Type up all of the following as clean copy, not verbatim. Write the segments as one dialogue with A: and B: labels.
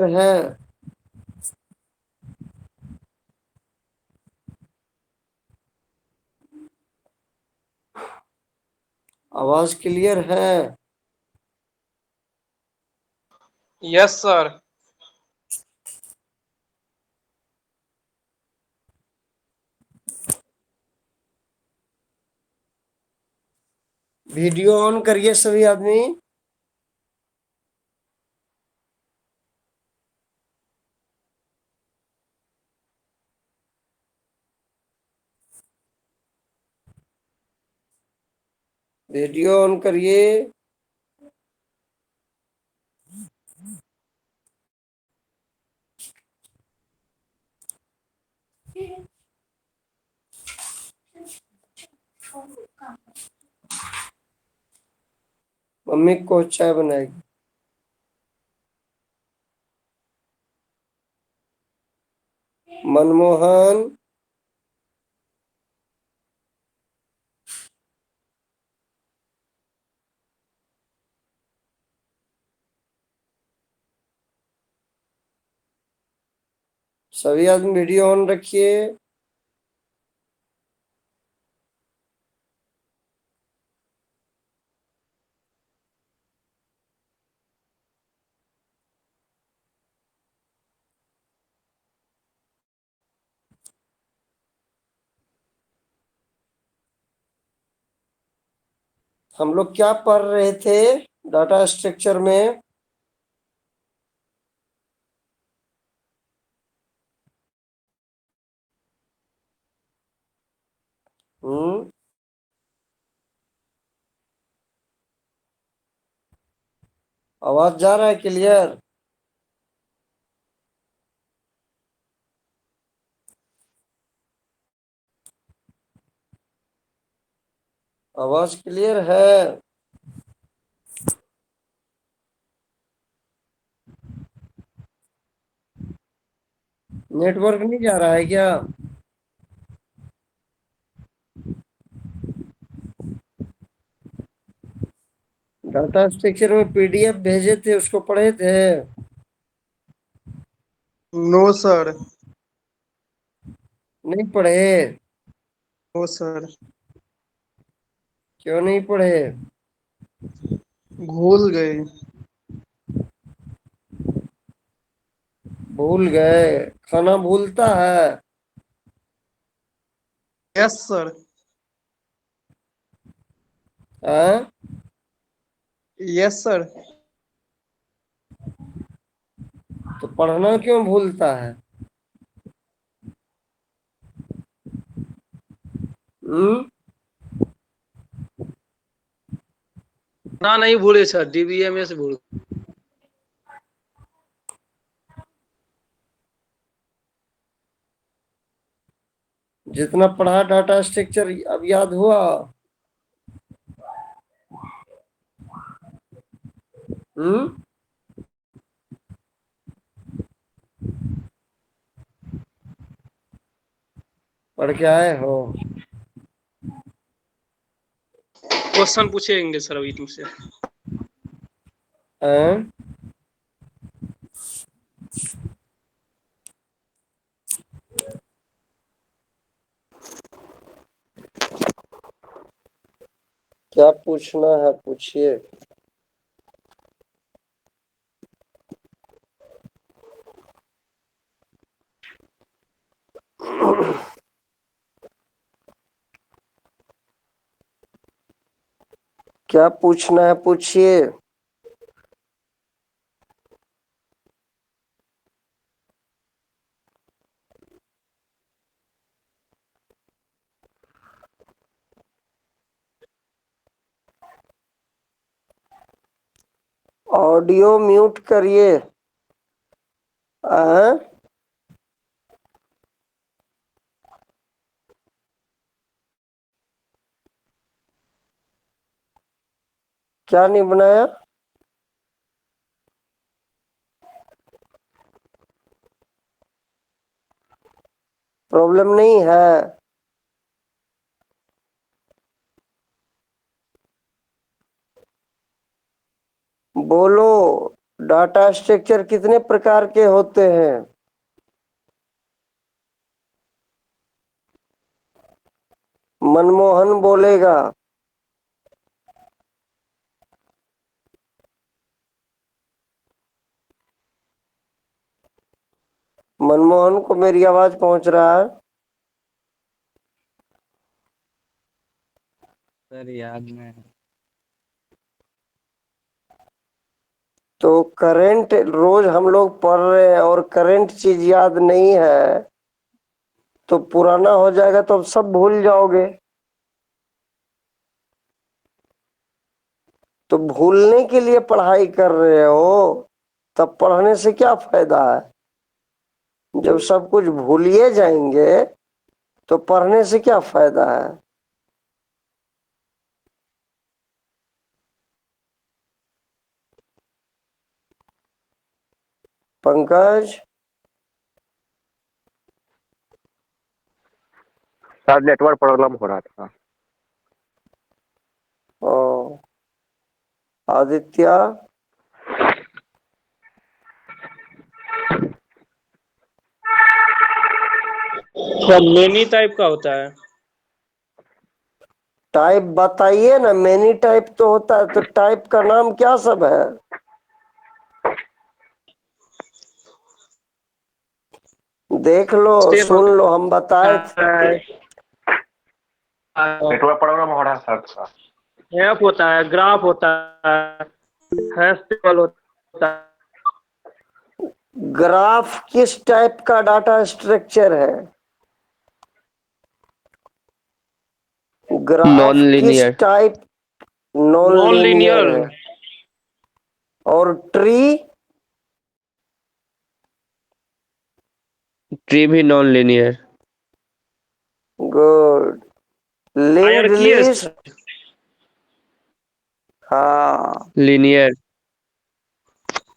A: है। आवाज क्लियर है।
B: Yes sir.
A: वीडियो ऑन करिए सभी आदमी। वीडियो ऑन करिए। मम्मी को चाय बनाएगी। मनमोहन। सभी आदमी वीडियो ऑन रखिए। हम लोग क्या पढ़ रहे थे डाटा स्ट्रक्चर में? हम्म। आवाज जा रहा है क्लियर? आवाज क्लियर है? नेटवर्क नहीं जा रहा है क्या? डाटा स्ट्रक्चर में पीडीएफ भेजे थे, उसको पढ़े थे?
B: No sir.
A: नहीं पढ़े?
B: No sir.
A: क्यों नहीं पढ़े?
B: भूल गए।
A: भूल गए? खाना भूलता है?
B: Yes sir.
A: हाँ?
B: Yes sir.
A: तो पढ़ना क्यों भूलता है? हम्म।
B: ना नहीं भूले सर, डीबीएमएस भूल।
A: जितना पढ़ा डाटा स्ट्रक्चर अब याद हुआ? हम्म। पढ़ के आए हो?
B: क्वेश्चन पूछेंगे सर अभी तुमसे।
A: हाँ? क्या पूछना है पूछिए। क्या पूछना है पूछिए। ऑडियो म्यूट करिए। हाँ? क्या नहीं बनाया? प्रॉब्लम नहीं है? बोलो। डाटा स्ट्रक्चर कितने प्रकार के होते हैं? मनमोहन बोलेगा। मनमोहन को मेरी आवाज पहुंच रहा है?
C: सर याद में है।
A: तो करंट रोज हम लोग पढ़ रहे हैं और करंट चीज याद नहीं है तो पुराना हो जाएगा तो सब भूल जाओगे। तो भूलने के लिए पढ़ाई कर रहे हो तब पढ़ने से क्या फायदा है? जब सब कुछ भूलिए जाएंगे तो पढ़ने से क्या फायदा है? पंकज,
D: सर नेटवर्क प्रॉब्लम हो रहा था।
A: ओ, आदित्य,
B: सर मेनी टाइप का होता है।
A: टाइप बताइए ना। मेनी टाइप तो होता है तो टाइप का नाम क्या सब है? देख लो,
B: स्टेप
A: सुन लो, हम बताए थे।
D: नेटवर्क प्रॉब्लम हो रहा है सर।
B: हैप होता है, ग्राफ होता है, हैश टेबल होता है।
A: ग्राफ किस टाइप का डाटा स्ट्रक्चर है? ग्राफ
C: नॉन
A: किस
C: linear.
A: Type? Non
B: non
A: linear
B: linear.
A: है। और ट्री?
C: ट्री भी non linear.
A: Good. Lead
B: hierarchy है
A: लिस्ट? हाँ।
C: लीनियर।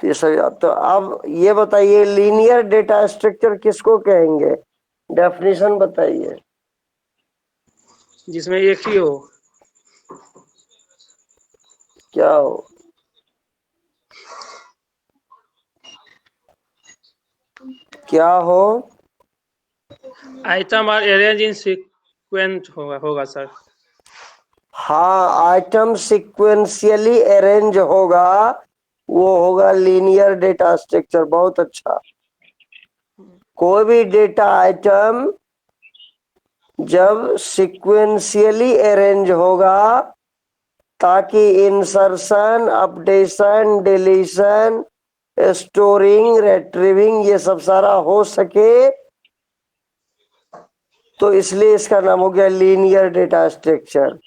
A: तो अब ये बताइए, लीनियर डेटा स्ट्रक्चर किसको कहेंगे? डेफिनेशन बताइए।
B: जिसमें एक ही हो।
A: क्या हो? क्या हो?
B: Item are arrange in sequence होगा सर।
A: हाँ, आइटम सिक्वेंशियली अरेंज होगा, वो होगा लीनियर डेटा स्ट्रक्चर। बहुत अच्छा। कोई भी डेटा आइटम जब सिक्वेंशियली अरेंज होगा ताकि insertion, updation, deletion, storing, retrieving ये सब सारा हो सके, तो इसलिए इसका नाम हो गया linear data structure.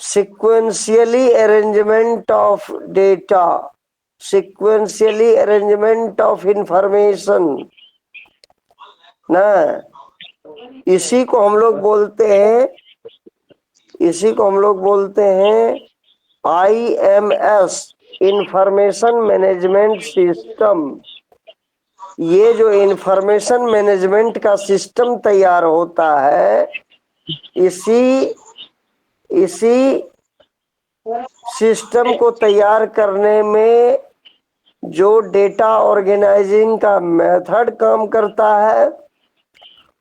A: Sequentially arrangement of data, sequentially arrangement of information ना, इसी को हम लोग बोलते हैं, इसी को हम लोग बोलते हैं IMS, इंफॉर्मेशन मैनेजमेंट सिस्टम। ये जो इंफॉर्मेशन मैनेजमेंट का सिस्टम तैयार होता है, इसी इसी सिस्टम को तैयार करने में जो डेटा ऑर्गेनाइजिंग का मेथड काम करता है,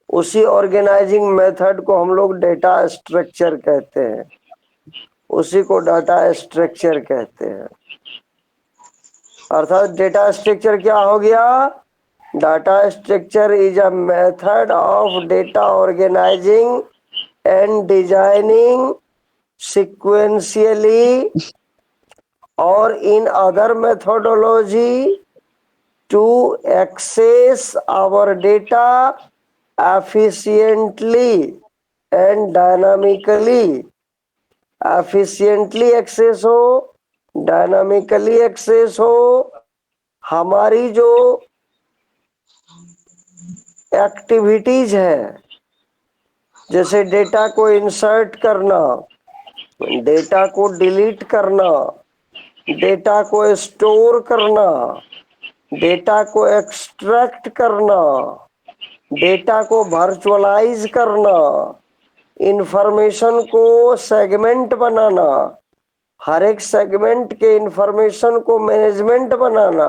A: उसी ऑर्गेनाइजिंग मेथड को हम लोग डेटा स्ट्रक्चर कहते हैं। उसी को डाटा स्ट्रक्चर कहते हैं। अर्थात डेटा स्ट्रक्चर क्या हो गया? Data structure is a method of data organizing and designing sequentially or in other methodology to access our data efficiently and dynamically। efficiently access हो, dynamically access हो। हमारी जो एक्टिविटीज है, जैसे डेटा को इंसर्ट करना, डेटा को डिलीट करना, डेटा को स्टोर करना, डेटा को एक्सट्रैक्ट करना, डेटा को वर्चुअलाइज करना, इंफॉर्मेशन को सेगमेंट बनाना, हर एक सेगमेंट के इंफॉर्मेशन को मैनेजमेंट बनाना,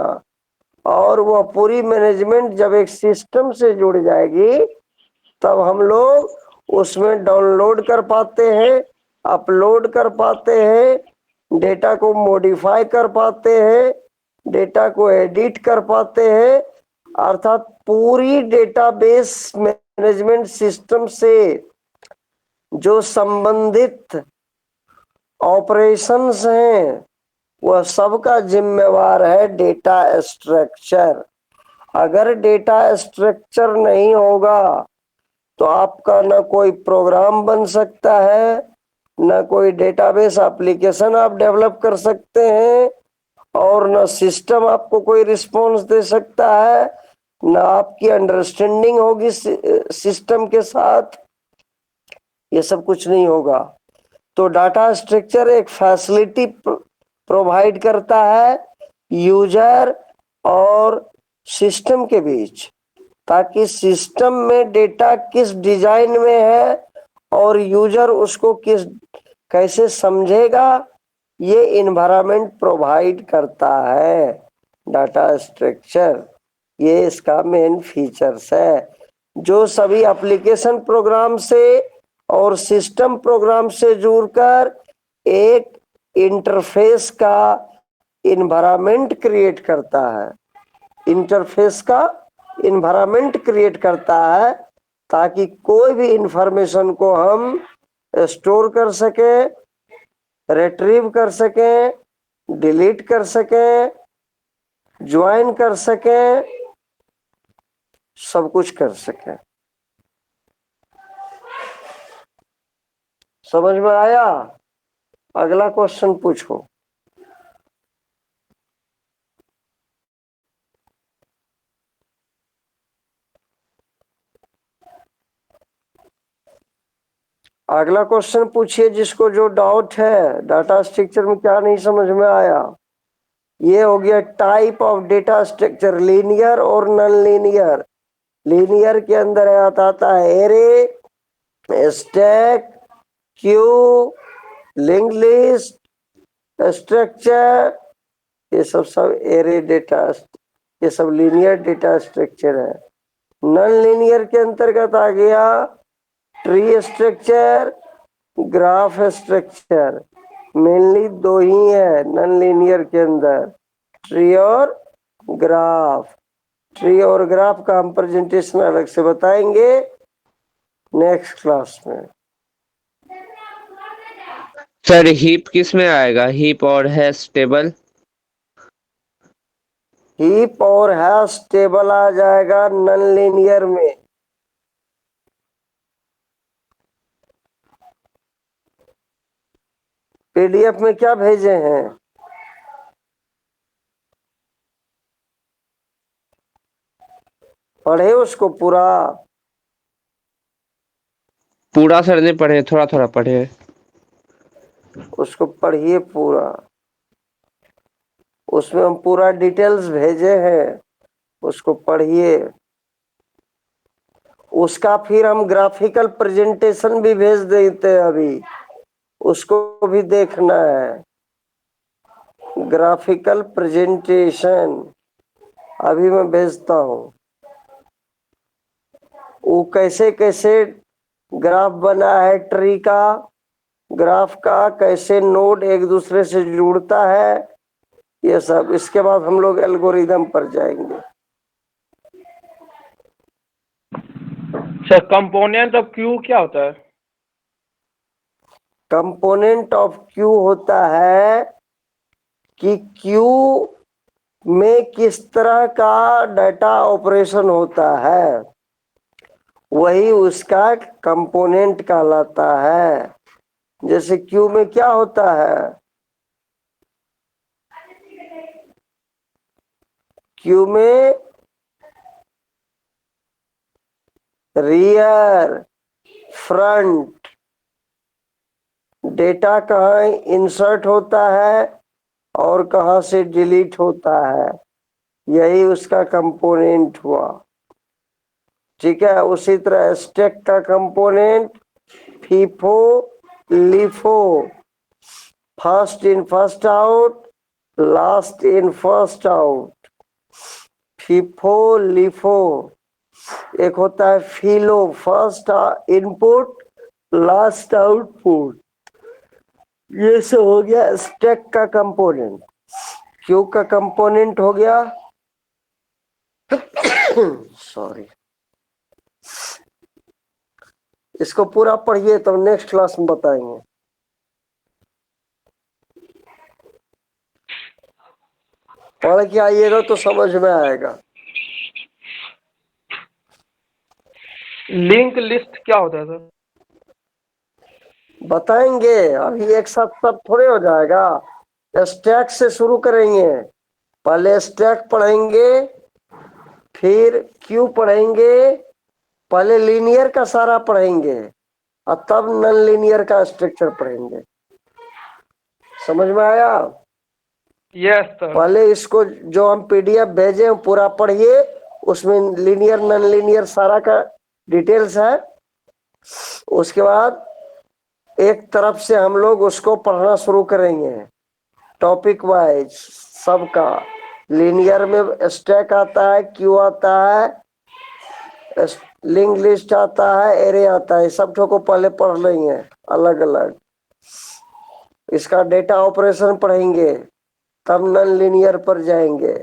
A: और वह पूरी मैनेजमेंट जब एक सिस्टम से जुड़ जाएगी तब हम लोग उसमें डाउनलोड कर पाते हैं, अपलोड कर पाते हैं, डेटा को मॉडिफाई कर पाते हैं, डेटा को एडिट कर पाते हैं। अर्थात पूरी डेटाबेस मैनेजमेंट सिस्टम से जो संबंधित ऑपरेशंस हैं वह सबका जिम्मेवार है डेटा स्ट्रक्चर। अगर डेटा स्ट्रक्चर नहीं होगा तो आपका ना कोई प्रोग्राम बन सकता है, ना कोई डेटाबेस एप्लीकेशन आप डेवलप कर सकते हैं, और ना सिस्टम आपको कोई रिस्पॉन्स दे सकता है, ना आपकी अंडरस्टैंडिंग होगी सिस्टम के साथ। ये सब कुछ नहीं होगा। तो डाटा स्ट्रक्चर एक फैसिलिटी प्रोवाइड करता है यूजर और सिस्टम के बीच, ताकि सिस्टम में डेटा किस डिजाइन में है और यूजर उसको कैसे समझेगा, ये इन्वायरमेंट प्रोवाइड करता है डाटा स्ट्रक्चर। ये इसका मेन फीचर्स है जो सभी एप्लीकेशन प्रोग्राम से और सिस्टम प्रोग्राम से जुड़कर एक इंटरफेस का इन्वायरमेंट क्रिएट करता है। इंटरफेस का इन्वायरमेंट क्रिएट करता है ताकि कोई भी इंफॉर्मेशन को हम स्टोर कर सकें, रिट्रीव कर सकें, डिलीट कर सकें, ज्वाइन कर सकें, सब कुछ कर सकें। समझ में आया? अगला क्वेश्चन पूछो। अगला क्वेश्चन पूछिए जिसको जो डाउट है डाटा स्ट्रक्चर में क्या नहीं समझ में आया। ये हो गया type of data structure, linear और नॉन लीनियर। लीनियर के अंदर आता है array, stack, Q, link list, structure, ये सब एरे डेटा, ये सब लीनियर डेटा स्ट्रक्चर है। नॉन लीनियर के अंतर्गत आ गया tree structure, graph structure. Mainly दो ही है नॉन लीनियर के अंदर, ट्री और ग्राफ। ट्री और ग्राफ का हम प्रेजेंटेशन अलग से बताएंगे नेक्स्ट क्लास में।
C: सर हीप किस में आएगा, हीप और हैश टेबल?
A: हीप और हैश टेबल आ जाएगा नॉन लीनियर में। पीडीएफ में क्या भेजे हैं? पढ़े उसको पूरा?
C: पूरा सर ने पढ़े, थोड़ा थोड़ा पढ़े।
A: उसको पढ़िए पूरा, उसमें हम पूरा डिटेल्स भेजे हैं, उसको पढ़िए। उसका फिर हम ग्राफिकल प्रेजेंटेशन भी भेज देते हैं अभी, उसको भी देखना है। ग्राफिकल प्रेजेंटेशन अभी मैं भेजता हूँ। वो कैसे कैसे ग्राफ बना है, ट्री का, ग्राफ का कैसे नोड एक दूसरे से जुड़ता है, ये सब। इसके बाद हम लोग एल्गोरिदम पर जाएंगे।
B: सर कंपोनेंट ऑफ क्यू क्या होता है?
A: कंपोनेंट ऑफ क्यू होता है कि क्यू में किस तरह का डाटा ऑपरेशन होता है, वही उसका कंपोनेंट कहलाता है। जैसे क्यू में क्या होता है, क्यू में रियर, फ्रंट, डेटा कहाँ इंसर्ट होता है और कहाँ से डिलीट होता है, यही उसका कंपोनेंट हुआ। ठीक है। उसी तरह स्टैक का component FIFO, LIFO, first in first out, last in first out, FIFO LIFO, एक होता है फिलो, फर्स्ट इनपुट लास्ट आउटपुट। ये सब हो गया स्टैक का कंपोनेंट। क्यू का कंपोनेंट हो गया सॉरी, इसको पूरा पढ़िए तो नेक्स्ट क्लास में बताएंगे। पढ़ के आइएगा तो समझ में आएगा।
B: लिंक लिस्ट क्या होता है सर?
A: बताएंगे, अभी एक साथ सब थोड़े हो जाएगा। स्टैक से शुरू करेंगे, पहले स्टैक पढ़ेंगे, फिर क्यू पढ़ेंगे, पहले लीनियर का सारा पढ़ेंगे और तब नॉन लीनियर का स्ट्रक्चर पढ़ेंगे। समझ में आया?
B: Yes sir.
A: पहले इसको जो हम पीडीएफ भेजे पूरा पढ़िए, उसमें लीनियर नॉन लीनियर सारा का डिटेल्स है। उसके बाद एक तरफ से हम लोग उसको पढ़ना शुरू करेंगे टॉपिक वाइज सबका। लीनियर में स्टैक आता है, क्यू आता है, लिंक लिस्ट आता है, एरे आता है, सब को पहले पढ़ लेंगे अलग अलग। इसका डेटा ऑपरेशन पढ़ेंगे, तब नॉन लीनियर पर जाएंगे,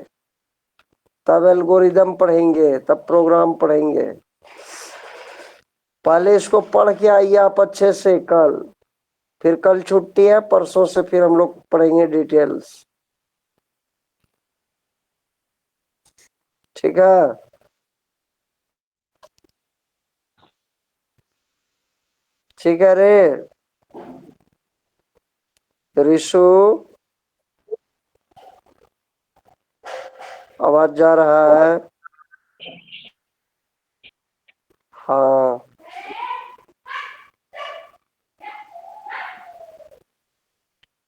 A: तब एल्गोरिदम पढ़ेंगे, तब प्रोग्राम पढ़ेंगे। पहले इसको पढ़ के आइए आप अच्छे से कल, फिर कल छुट्टी है, परसों से फिर हम लोग पढ़ेंगे डिटेल्स। ठीक है? ठीक है रे ऋषु, आवाज जा रहा है? हाँ,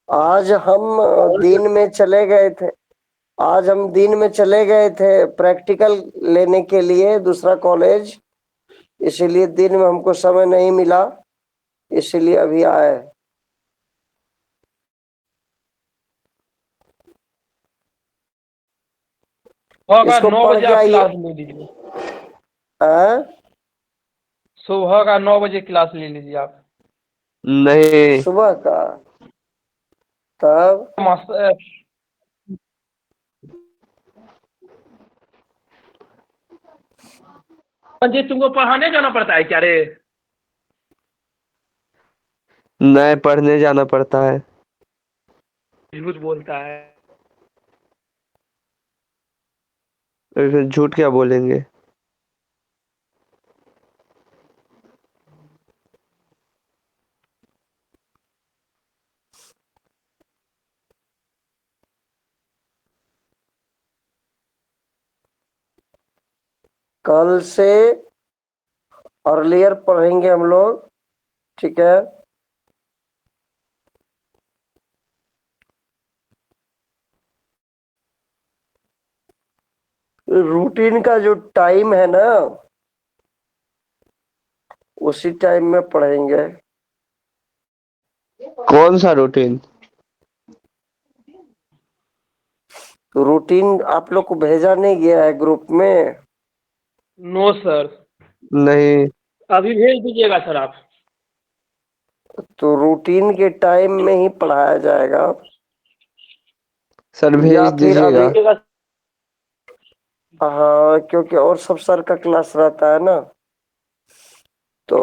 A: आज हम दिन में चले गए थे, आज हम दिन में चले गए थे प्रैक्टिकल लेने के लिए दूसरा कॉलेज, इसीलिए दिन में हमको समय नहीं मिला, इसीलिए अभी आए।
B: सुबह का
A: इसको
B: 9
A: पढ़
B: बजे
A: के
B: आप
A: आइए।
B: क्लास ले लीजिए। सुबह का 9 बजे क्लास ले लीजिए आप।
C: नहीं,
A: सुबह का? तब
B: मास्टर जी तुमको पढ़ाने जाना पड़ता है क्या रे?
C: नहीं पढ़ने जाना पड़ता है।
B: झूठ बोलता है।
C: फिर झूठ क्या बोलेंगे?
A: कल से अर्लियर पढ़ेंगे हम लोग, ठीक है? रूटीन का जो टाइम है ना, उसी टाइम में पढ़ेंगे।
C: कौन सा रूटीन?
A: तो रूटीन आप लोग को भेजा नहीं गया है ग्रुप में?
B: No sir.
C: नहीं,
B: अभी भेज दीजिएगा सर आप।
A: तो रूटीन के टाइम में ही पढ़ाया जाएगा,
C: सर
A: या
C: भेज
A: फिर अभी?
C: दीजिएगा।
A: हाँ, क्योंकि और सब सर का क्लास रहता है ना, तो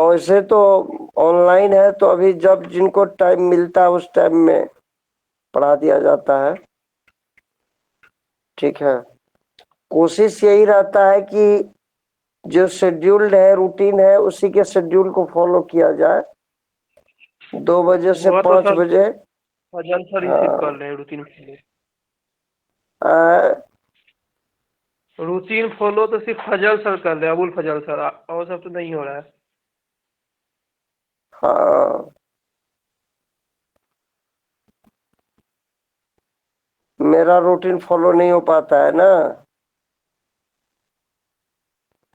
A: वैसे तो ऑनलाइन है, तो अभी जब जिनको टाइम मिलता है उस टाइम में पढ़ा दिया जाता है। ठीक है? कोशिश यही रहता है कि जो शेड्यूल्ड है, रूटीन है, उसी के शेड्यूल को फॉलो किया जाए। 2 बजे से
B: वो तो
A: 5
B: सर
A: बजे।
B: फजल सर रिसीव कर
A: हाँ,
B: रहे हैं रूटीन फॉलो।
A: आ,
B: रूटीन फॉलो तो सिर्फ फजल सर कर रहे हैं, अबुल फजल सर, और सब तो नहीं हो रहा है।
A: हाँ, मेरा रूटीन फॉलो नहीं हो पाता है ना।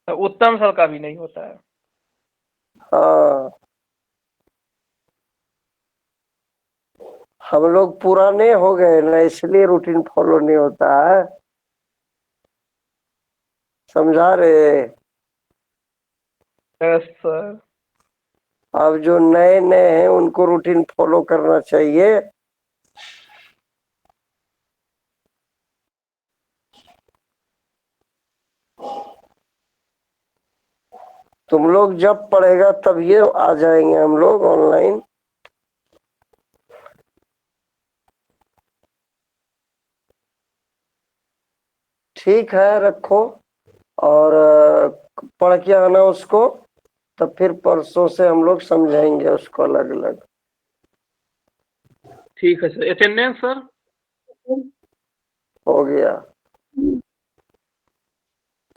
B: तो उत्तम सर का भी नहीं होता है।
A: हाँ, हम लोग पुराने हो गए ना, इसलिए रूटीन फॉलो नहीं होता है। समझा रहे?
B: Yes sir.
A: अब जो नए नए हैं उनको रूटीन फॉलो करना चाहिए। तुम लोग जब पढ़ेगा तब ये आ जाएंगे हम लोग ऑनलाइन। ठीक है, रखो और पढ़ के आना उसको, तब फिर परसों से हम लोग समझाएंगे उसको अलग अलग।
B: ठीक है सर। Attendance sir?
A: हो गया।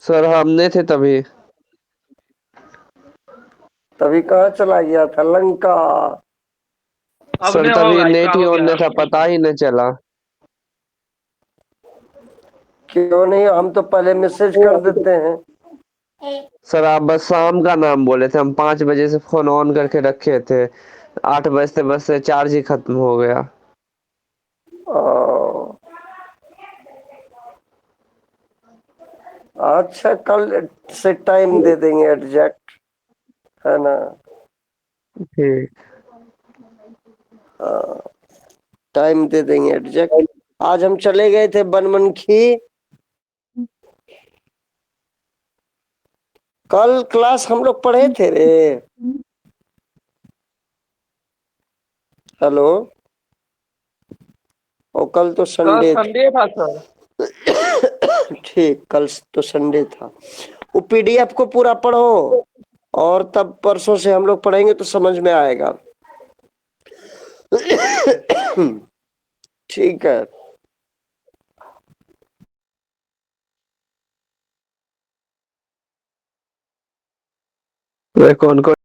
C: सर हमने थे तभी।
A: तभी कहाँ चला गया था लंका?
B: अब
C: सर
B: नहीं
C: तभी
B: होगा, इसका
C: नेट ही
B: हो
C: ऑन
B: गया।
C: नहीं था, पता ही नहीं चला।
A: क्यों नहीं, हम तो पहले मैसेज कर देते हैं।
C: सर आप बस शाम का नाम बोले थे, हम 5 बजे से फोन ऑन करके रखे थे, 8 बजते बजते चार्ज ही खत्म हो गया।
A: ओ, अच्छा, कल से टाइम दे देंगे एग्जैक्ट, है ना?
C: ठीक।
A: टाइम दे देंगे एग्जैक्ट। आज हम चले गए थे बनमनखी। कल क्लास हम लोग पढ़े थे रे। हेलो, और कल तो
B: कल
A: संडे था।
B: संडे था सर।
A: ठीक, कल तो संडे था। वो पीडीएफ को पूरा पढ़ो और तब परसों से हम लोग पढ़ेंगे तो समझ में आएगा। ठीक है।
C: वे कौन कौन